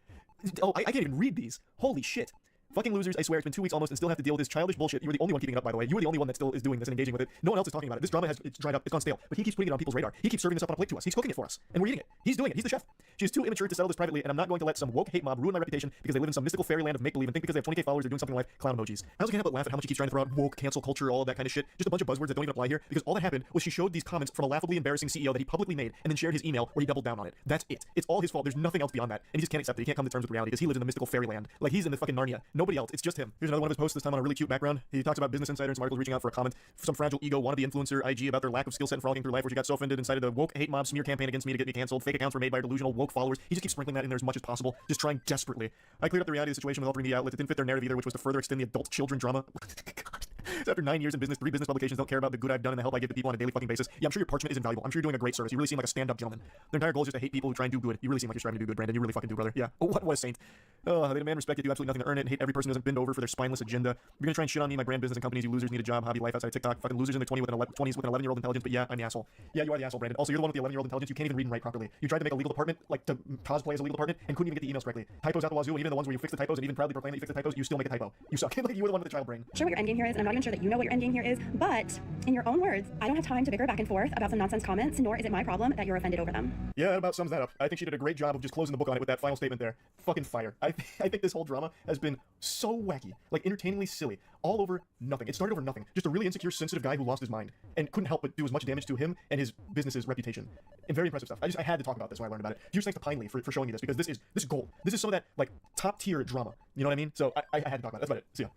Oh, I can't even read these. Holy shit. Fucking losers, I swear, it's been 2 weeks almost and still have to deal with this childish bullshit. You were the only one keeping it up, by the way. You were the only one that still is doing this and engaging with it. No one else is talking about it. This drama it's dried up, it's gone stale. But he keeps putting it on people's radar. He keeps serving this up on a plate to us. He's cooking it for us. And we're eating it. He's doing it. He's the chef. She's too immature to settle this privately, and I'm not going to let some woke hate mob ruin my reputation because they live in some mystical fairyland of make-believe and think because they have 20k followers they're doing something like clown emojis. I also can't help but laugh at how much he keeps trying to throw out woke, cancel culture, all of that kind of shit. Just a bunch of buzzwords that don't even apply here, because all that happened was she showed these comments from a laughably embarrassing CEO that he publicly made and then shared his email where he doubled down on it. That's it. It's all his fault. There's nothing else beyond that. And he just can't accept it. He can't come to terms with reality because he lives in the mystical fairyland. Like, he's in the fucking Narnia. Nobody else. It's just him. Here's another one of his posts, this time on a really cute background. He talks about Business Insider and some articles reaching out for a comment. Some fragile ego wannabe influencer IG about their lack of skill set and frolicking through life, where she got so offended and cited a woke hate mob smear campaign against me to get me canceled. Fake accounts were made by delusional woke followers. He just keeps sprinkling that in there as much as possible, just trying desperately. I cleared up the reality of the situation with all three media outlets. It didn't fit their narrative either, which was to further extend the adult children drama. God. So after 9 years in business, 3 business publications don't care about the good I've done and the help I give to people on a daily fucking basis. Yeah, I'm sure your parchment is invaluable. I'm sure you're doing a great service. You really seem like a stand-up gentleman. Their entire goal is just to hate people who try and do good. You really seem like you're striving to do good, Brandon. You really fucking do, brother. Yeah. Oh, what a saint. They demand respect, yet do absolutely nothing to earn it, and hate every person who doesn't bend over for their spineless agenda. You're gonna try and shit on me, my brand, business, and companies. You losers need a job, hobby, life outside of TikTok. Fucking losers in their 20s with an 11-year-old intelligence. But yeah, I'm the asshole. Yeah, you are the asshole, Brandon. Also, you're the one with the 11-year-old intelligence. You can't even read and write properly. You tried to make a legal department, like to cosplay as a legal department, and couldn't even get the emails correctly. Typos out the wazoo, and even the ones where you fix the typos and even proudly proclaim that you fix the typos, you still make a typo. You suck. Like, you were the one with the child brain. Sure what your endgame here is, and I'm not even sure that you know what your endgame here is, but in your own words, I don't have time to bicker back and forth about some nonsense comments, nor is it my problem that you're offended over them. Yeah, that about sums that up. I think she did a great job of just closing the book on it with that final statement there. Fucking fire. I think this whole drama has been so wacky, like entertainingly silly, all over nothing. It started over nothing. Just a really insecure, sensitive guy who lost his mind and couldn't help but do as much damage to him and his business's reputation. And very impressive stuff. I had to talk about this when I learned about it. Huge thanks to Pinely for showing me this, because this is gold. This is some of that like top tier drama. You know what I mean? So I had to talk about it. That's about it. See ya.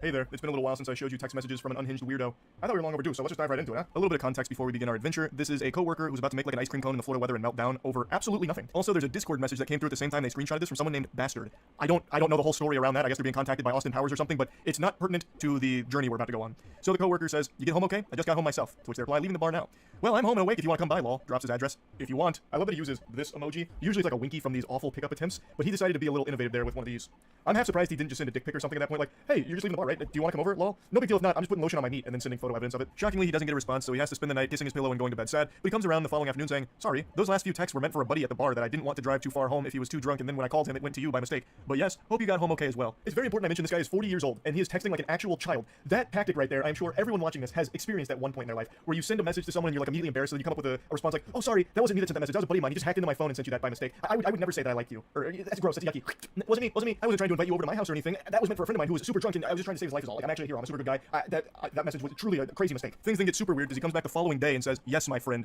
Hey there, it's been a little while since I showed you text messages from an unhinged weirdo. I thought we were long overdue, so let's just dive right into it, huh? A little bit of context before we begin our adventure. This is a coworker who's about to make like an ice cream cone in the Florida weather and melt down over absolutely nothing. Also, there's a Discord message that came through at the same time they screenshotted this from someone named Bastard. I don't know the whole story around that. I guess they're being contacted by Austin Powers or something, but it's not pertinent to the journey we're about to go on. So the coworker says, "You get home okay? I just got home myself." To which they reply, "Leaving the bar now." "Well, I'm home and awake if you want to come by, lol." Drops his address. "If you want." I love that he uses this emoji. Usually it's like a winky from these awful pickup attempts, but he decided to be a little innovative there with one of these. I'm half surprised he didn't just send a dick pic or something at that point, like, "Hey, you're just leaving the bar, right? Do you want to come over, lol?" No big deal if not. I'm just putting lotion on my meat and then sending photo evidence of it. Shockingly, he doesn't get a response, so he has to spend the night kissing his pillow and going to bed sad. But he comes around the following afternoon saying, "Sorry, those last few texts were meant for a buddy at the bar that I didn't want to drive too far home if he was too drunk, and then when I called him, it went to you by mistake. But yes, hope you got home okay as well." It's very important I mention this guy is 40 years old, and he is texting like an actual child. That tactic right there, I'm sure everyone watching this has experienced at one point in their life, where you send a message to someone and you're like immediately embarrassed, and you come up with a response like, "Oh, sorry, that wasn't me that sent that message. That was a buddy of mine. He just hacked into my phone and sent you that by mistake. I would never say that I liked you. Or that's gross. That's yucky. Wasn't me. I wasn't trying to invite you over to my house or anything. That was meant for a friend of mine who was super drunk, and I was just trying to save his life is all. Like, I'm actually a hero. I'm a super good guy. That message was truly a crazy mistake." Things then get super weird as he comes back the following day and says, "Yes, my friend, ...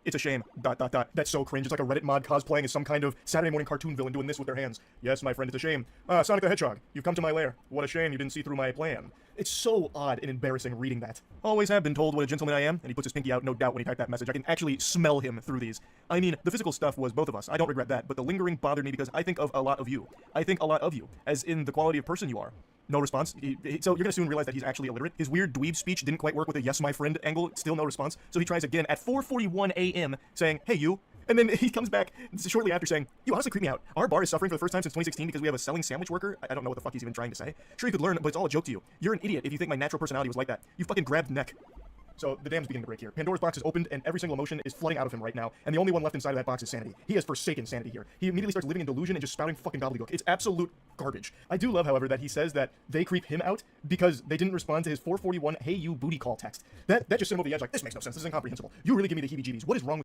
It's a shame, ... That's so cringe. It's like a Reddit mod cosplaying as some kind of Saturday morning cartoon villain doing this with their hands. "Yes, my friend, it's a shame. Sonic the Hedgehog, you've come to my lair. What a shame you didn't see through my plan." It's so odd and embarrassing reading that. Always have been told what a gentleman I am, and he puts his pinky out, no doubt, when he typed that message. I can actually smell him through these. I mean, the physical stuff was both of us. I don't regret that, but the lingering bothered me because I think of a lot of you. I think a lot of you, as in the quality of person you are. No response. So you're gonna soon realize that he's actually illiterate. His weird dweeb speech didn't quite work with a "yes, my friend" angle. Still no response. So he tries again at 4:41 a.m. saying, "Hey, you." And then he comes back shortly after saying, "You honestly creep me out. Our bar is suffering for the first time since 2016 because we have a selling sandwich worker." I don't know what the fuck he's even trying to say. Sure, you could learn, but it's all a joke to you. You're an idiot if you think my natural personality was like that. You fucking grabbed neck. So the dam's beginning to break here. Pandora's box is opened, and every single emotion is flooding out of him right now, and the only one left inside of that box is sanity. He has forsaken sanity here. He immediately starts living in delusion and just spouting fucking gobbledygook. It's absolute garbage. I do love, however, that he says that they creep him out because they didn't respond to his 4:41 "Hey you" booty call text. That just sent him over the edge like, this makes no sense. This is incomprehensible. You really give me the heebie-jeebies. What is wrong with